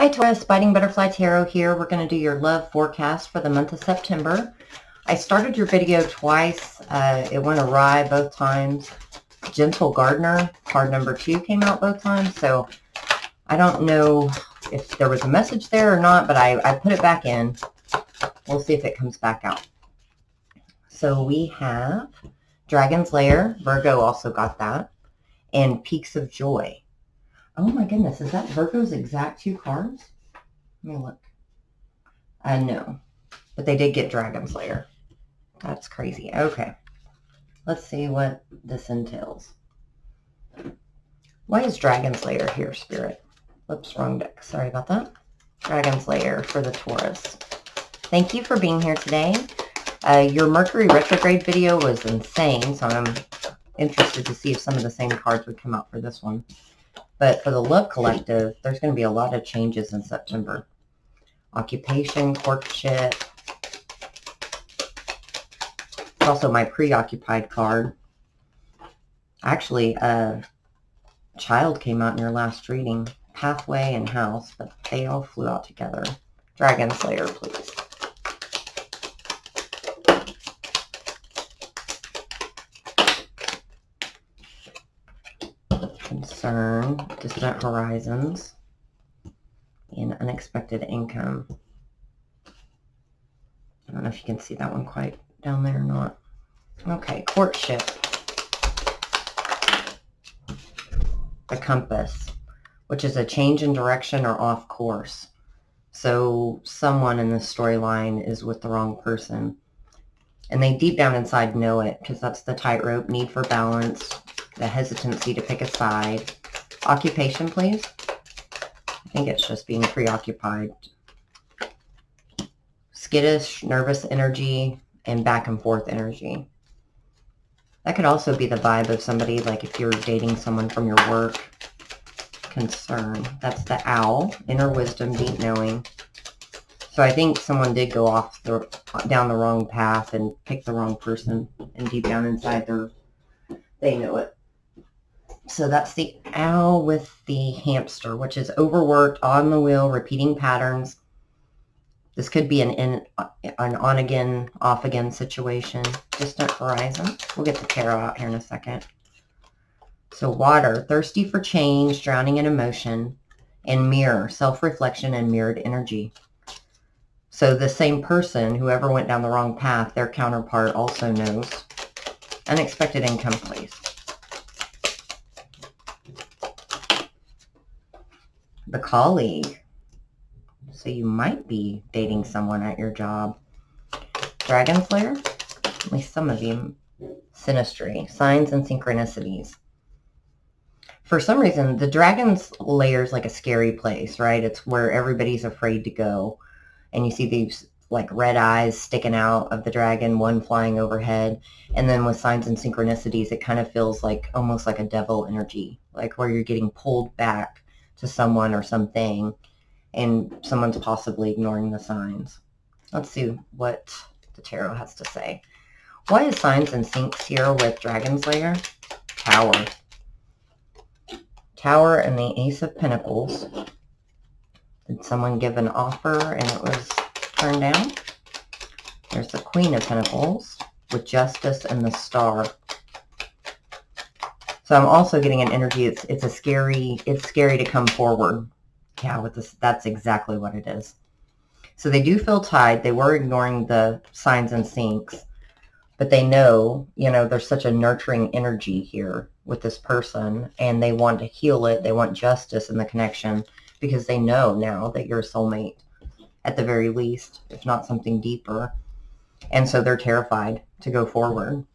Hi Taurus, Biting Butterfly Tarot here. We're going to do your love forecast for the month of September. I started your video twice. It went awry both times. Gentle Gardener, card number 2, came out both times. So I don't know if there was a message there or not, but I put it back in. We'll see if it comes back out. So we have Dragon's Lair. Virgo also got that. And Peaks of Joy. Oh my goodness, is that Virgo's exact 2 cards? Let me look. No, but they did get Dragon's Lair. That's crazy. Okay, let's see what this entails. Why is Dragon's Lair here, Spirit? Whoops, wrong deck. Sorry about that. Dragon's Lair for the Taurus. Thank you for being here today. Your Mercury retrograde video was insane, so I'm interested to see if some of the same cards would come out for this one. But for the Love Collective, there's going to be a lot of changes in September. Occupation, courtship. It's also my preoccupied card. Actually, Child came out in your last reading. Pathway and House, but they all flew out together. Dragon Slayer, please. Concern, distant horizons, and unexpected income. I don't know if you can see that one quite down there or not. Okay, courtship. The Compass, which is a change in direction or off course. So someone in this storyline is with the wrong person. And they deep down inside know it, because that's the tightrope, need for balance, the hesitancy to pick a side. Occupation, please. I think it's just being preoccupied. Skittish, nervous energy, and back and forth energy. That could also be the vibe of somebody, like if you're dating someone from your work. Concern. That's the Owl. Inner wisdom, deep knowing. So I think someone did go off down the wrong path and pick the wrong person. And deep down inside, they know it. So that's the Owl with the Hamster, which is overworked, on the wheel, repeating patterns. This could be an on-again, off-again situation. Distant horizon. We'll get the tarot out here in a second. So Water, thirsty for change, drowning in emotion. And Mirror, self-reflection and mirrored energy. So the same person, whoever went down the wrong path, their counterpart also knows. Unexpected income, please. The Colleague. So you might be dating someone at your job. Dragon Slayer. At least some of you. Synastry. Signs and synchronicities. For some reason, the Dragon's Lair is like a scary place, right? It's where everybody's afraid to go. And you see these like red eyes sticking out of the dragon, one flying overhead. And then with signs and synchronicities, it kind of feels like almost like a devil energy, like where you're getting pulled back to someone or something, and someone's possibly ignoring the signs. Let's see what the tarot has to say. Why is signs and syncs here with Dragon's Lair? Tower. Tower and the Ace of Pentacles. Did someone give an offer and it was turned down? There's the Queen of Pentacles with Justice and the Star. So I'm also getting an energy, it's scary to come forward. Yeah, with this, that's exactly what it is. So they do feel tied. They were ignoring the signs and syncs, but they know, there's such a nurturing energy here with this person, and they want to heal it. They want justice in the connection because they know now that you're a soulmate at the very least, if not something deeper. And so they're terrified to go forward.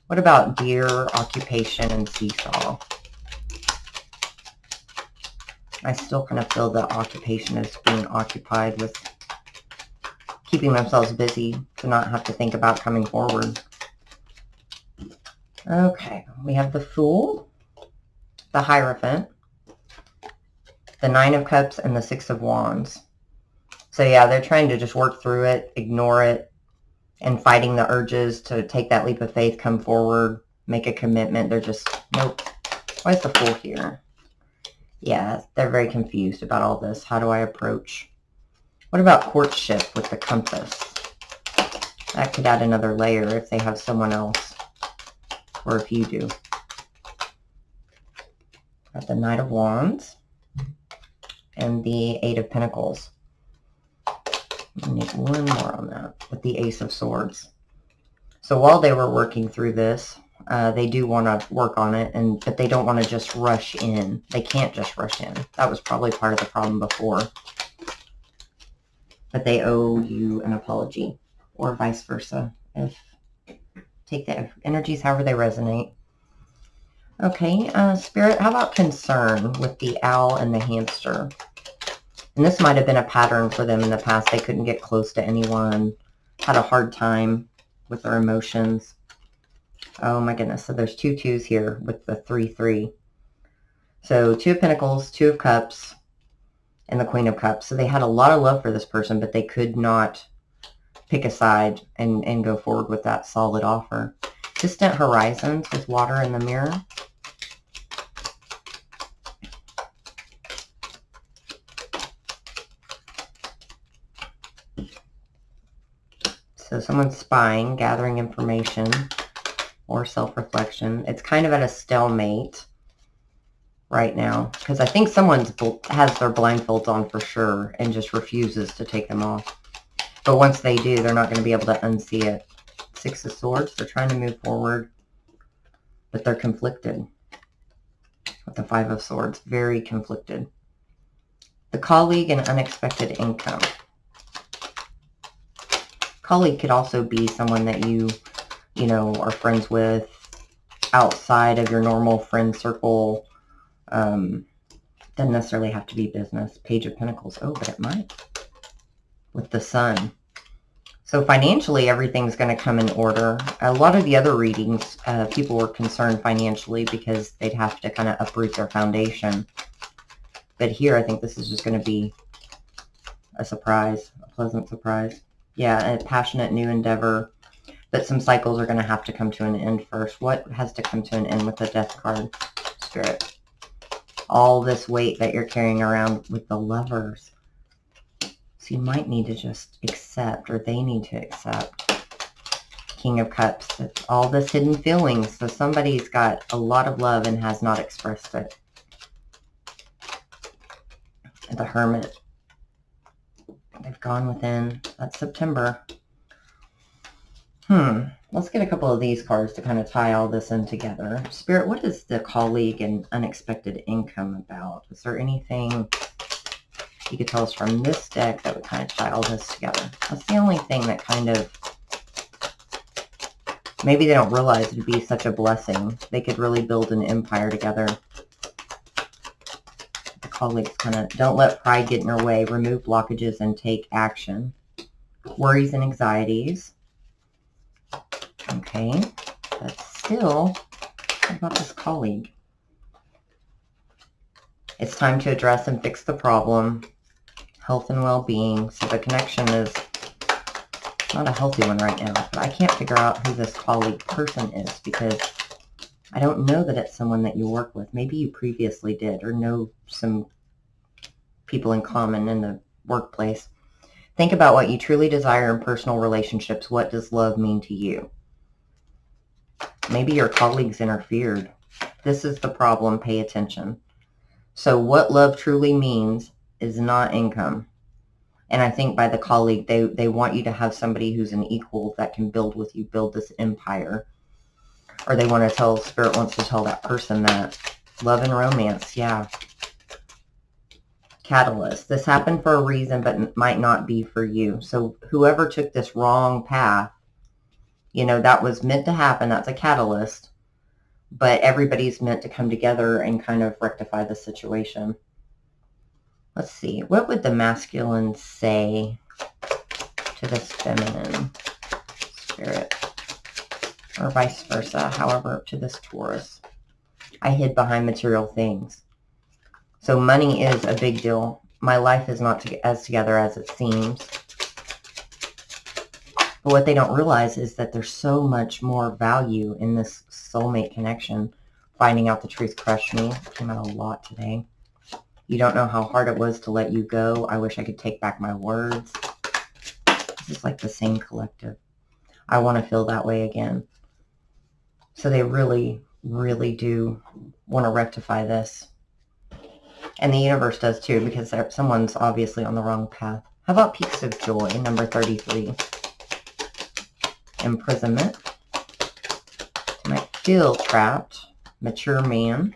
What about Deer, Occupation, and Seesaw? I still kind of feel the occupation is being occupied with keeping themselves busy to not have to think about coming forward. Okay, we have the Fool, the Hierophant, the Nine of Cups, and the Six of Wands. So yeah, they're trying to just work through it, ignore it, and fighting the urges to take that leap of faith, come forward, make a commitment. They're just, nope. Why is the Fool here? Yeah, they're very confused about all this. How do I approach? What about courtship with the compass? That could add another layer if they have someone else, or if you do. Got the Knight of Wands and the Eight of Pentacles. I need one more on that with the Ace of Swords. So while they were working through this, they do want to work on it, but they don't want to just rush in. They can't just rush in. That was probably part of the problem before. But they owe you an apology, or vice versa. Take the energies however they resonate. Okay, Spirit, how about concern with the owl and the hamster? And this might have been a pattern for them in the past. They couldn't get close to anyone, had a hard time with their emotions. Oh my goodness. So there's 2 2s here with the 3-3. So 2 of Pentacles, 2 of Cups, and the Queen of Cups. So they had a lot of love for this person, but they could not pick a side and go forward with that solid offer. Distant horizons with water in the mirror. So someone's spying, gathering information, or self-reflection. It's kind of at a stalemate right now, because I think someone has their blindfolds on for sure and just refuses to take them off. But once they do, they're not going to be able to unsee it. 6 of Swords, they're trying to move forward, but they're conflicted. With the 5 of Swords, very conflicted. The colleague and unexpected income. Colleague could also be someone that you know, are friends with outside of your normal friend circle. Doesn't necessarily have to be business. Page of Pentacles. Oh, but it might. With the Sun. So financially, everything's going to come in order. A lot of the other readings, people were concerned financially because they'd have to kind of uproot their foundation. But here, I think this is just going to be a surprise, a pleasant surprise. Yeah, a passionate new endeavor. But some cycles are going to have to come to an end first. What has to come to an end with the Death card, Spirit? All this weight that you're carrying around with the Lovers. So you might need to just accept, or they need to accept. King of Cups. It's all this hidden feelings. So somebody's got a lot of love and has not expressed it. The Hermit. They've gone within. That's September. Let's get a couple of these cards to kind of tie all this in together. Spirit, what is the colleague and unexpected income about? Is there anything you could tell us from this deck that would kind of tie all this together? That's the only thing that kind of, maybe they don't realize it would be such a blessing. They could really build an empire together. The colleagues kind of, don't let pride get in your way. Remove blockages and take action. Worries and anxieties. Okay, but still, what about this colleague? It's time to address and fix the problem. Health and well-being. So the connection is not a healthy one right now, but I can't figure out who this colleague person is because I don't know that it's someone that you work with. Maybe you previously did or know some people in common in the workplace. Think about what you truly desire in personal relationships. What does love mean to you? Maybe your colleagues interfered. This is the problem. Pay attention. So what love truly means is not income. And I think by the colleague, they want you to have somebody who's an equal that can build with you, build this empire. Or they want to tell, Spirit wants to tell that person that. Love and romance, yeah. Catalyst. This happened for a reason, but might not be for you. So whoever took this wrong path, you know, that was meant to happen. That's a catalyst. But everybody's meant to come together and kind of rectify the situation. Let's see. What would the masculine say to this feminine spirit? Or vice versa, however, to this Taurus. I hid behind material things. So money is a big deal. My life is not as together as it seems. But what they don't realize is that there's so much more value in this soulmate connection. Finding out the truth crushed me. It came out a lot today. You don't know how hard it was to let you go. I wish I could take back my words. This is like the same collective. I want to feel that way again. So they really, really do want to rectify this. And the universe does too, because someone's obviously on the wrong path. How about Peaks of Joy, number 33? Imprisonment. You might feel trapped. Mature man.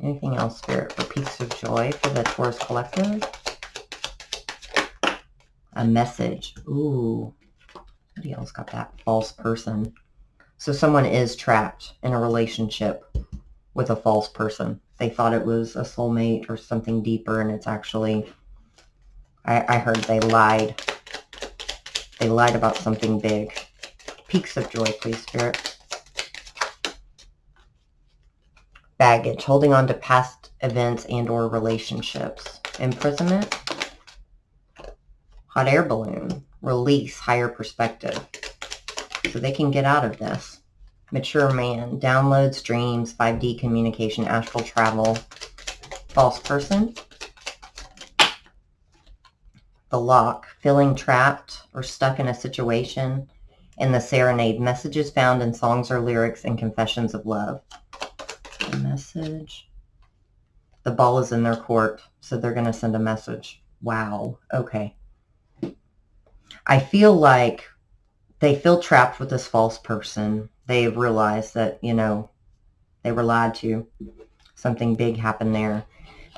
Anything else, Spirit, for Peaks of Joy for the Taurus collective? A message. Ooh. Somebody else got that. False person. So someone is trapped in a relationship with a false person. They thought it was a soulmate or something deeper, and it's actually, I heard they lied. They lied about something big. Peaks of Joy, please, Spirit. Baggage, holding on to past events and or relationships. Imprisonment. Hot air balloon. Release, higher perspective. So they can get out of this. Mature man. Downloads, dreams, 5D communication, astral travel. False person. The lock. Feeling trapped or stuck in a situation. And the serenade. Messages found in songs or lyrics and confessions of love. A message. The ball is in their court, so they're going to send a message. Wow. Okay. I feel like they feel trapped with this false person. They've realized that, you know, they were lied to. Something big happened there.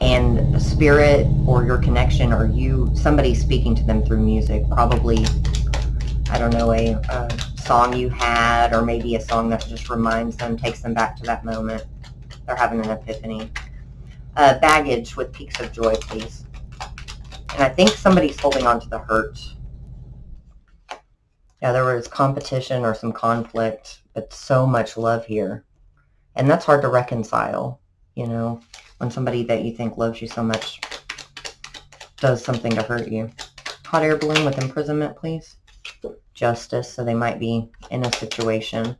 And a spirit or your connection or you, somebody speaking to them through music, probably, I don't know, a song you had, or maybe a song that just reminds them, takes them back to that moment. They're having an epiphany. Baggage with Peaks of Joy, please. And I think somebody's holding on to the hurt. Yeah, there was competition or some conflict, but so much love here. And that's hard to reconcile, you know, when somebody that you think loves you so much does something to hurt you. Hot air balloon with imprisonment, please. Justice, so they might be in a situation.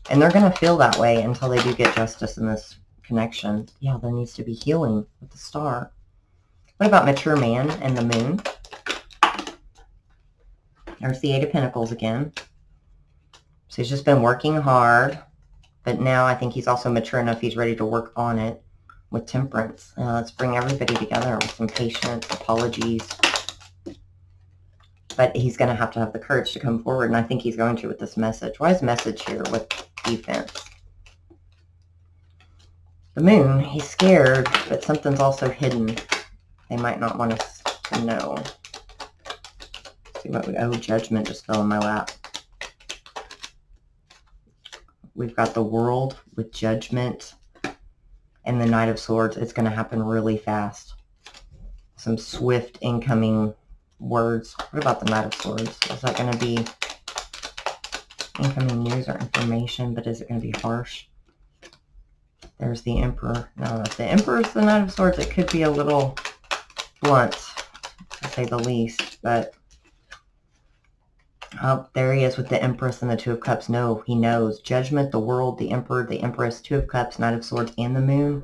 And they're going to feel that way until they do get justice in this connection. Yeah, there needs to be healing with the star. What about mature man and the moon? There's the Eight of Pentacles again. So he's just been working hard, but now I think he's also mature enough he's ready to work on it with temperance. Let's bring everybody together with some patience, apologies. But he's going to have the courage to come forward, and I think he's going to with this message. Why is message here with defense? The moon, he's scared, but something's also hidden. They might not want us to know. See what we, oh, judgment just fell in my lap. We've got the World with judgment and the Knight of Swords. It's going to happen really fast. Some swift incoming words. What about the Knight of Swords? Is that going to be incoming news or information, but is it going to be harsh? There's the Emperor. No, if the Emperor's the Knight of Swords, it could be a little blunt, to say the least, but oh, there he is with the Empress and the Two of Cups. No, he knows. Judgment, the World, the Emperor, the Empress, Two of Cups, Knight of Swords, and the Moon.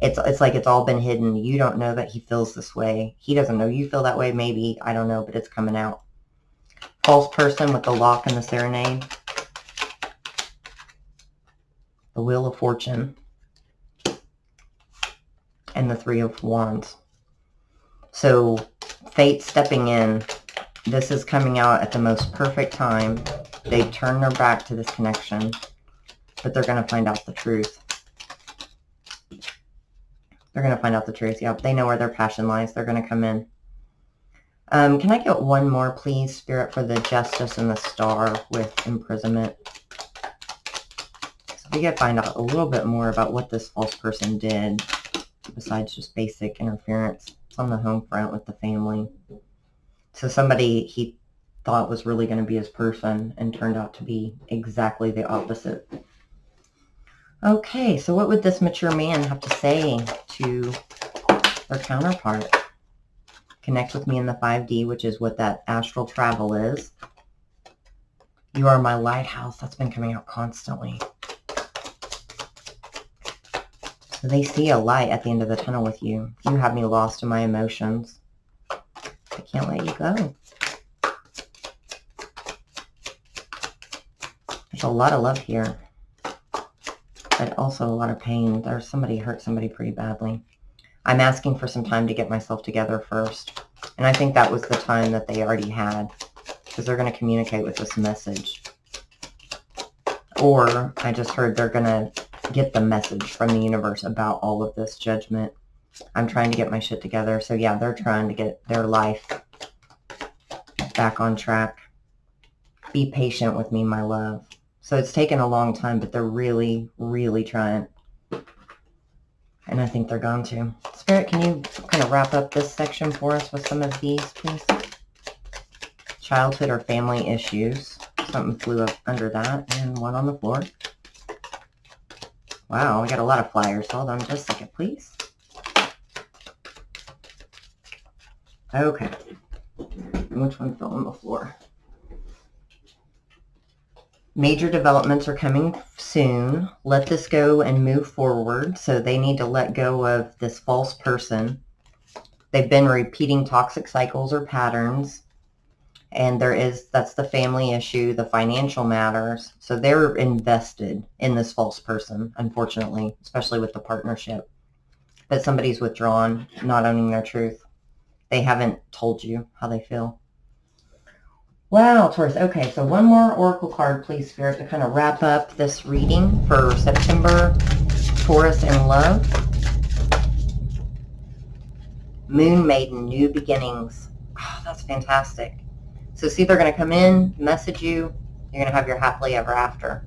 It's like it's all been hidden. You don't know that he feels this way. He doesn't know you feel that way, maybe. I don't know, but it's coming out. False person with the lock and the serenade. The Wheel of Fortune. And the Three of Wands. So, fate stepping in. This is coming out at the most perfect time. They turn their back to this connection, but they're going to find out the truth. They're going to find out the truth. Yep, they know where their passion lies. They're going to come in. Can I get one more, please, Spirit, for the Justice and the Star with imprisonment? So we get to find out a little bit more about what this false person did, besides just basic interference. It's on the home front with the family. So somebody he thought was really going to be his person and turned out to be exactly the opposite. Okay, so what would this mature man have to say to their counterpart? Connect with me in the 5D, which is what that astral travel is. You are my lighthouse. That's been coming out constantly. So they see a light at the end of the tunnel with you. You have me lost in my emotions. I can't let you go. There's a lot of love here, but also a lot of pain. There's somebody hurt somebody pretty badly. I'm asking for some time to get myself together first. And I think that was the time that they already had, because they're going to communicate with this message. Or I just heard they're going to get the message from the universe about all of this judgment. I'm trying to get my shit together. So yeah, they're trying to get their life back on track. Be patient with me, my love. So it's taken a long time, but they're really, really trying. And I think they're going to. Spirit, can you kind of wrap up this section for us with some of these, please? Childhood or family issues. Something flew up under that. And one on the floor. Wow, we got a lot of flyers. Hold on just a second, please. Okay. Which one fell on the floor? Major developments are coming soon. Let this go and move forward. So they need to let go of this false person. They've been repeating toxic cycles or patterns. And that's the family issue, the financial matters. So they're invested in this false person, unfortunately, especially with the partnership. But somebody's withdrawn, not owning their truth. They haven't told you how they feel. Wow, Taurus. Okay, so one more oracle card, please, Spirit, to kind of wrap up this reading for September, Taurus and love. Moon Maiden, new beginnings. Oh, that's fantastic. So see, they're going to come in, message you. You're going to have your happily ever after.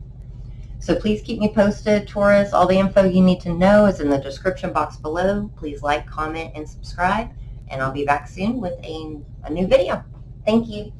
So please keep me posted, Taurus. All the info you need to know is in the description box below. Please like, comment, and subscribe. And I'll be back soon with a new video. Thank you.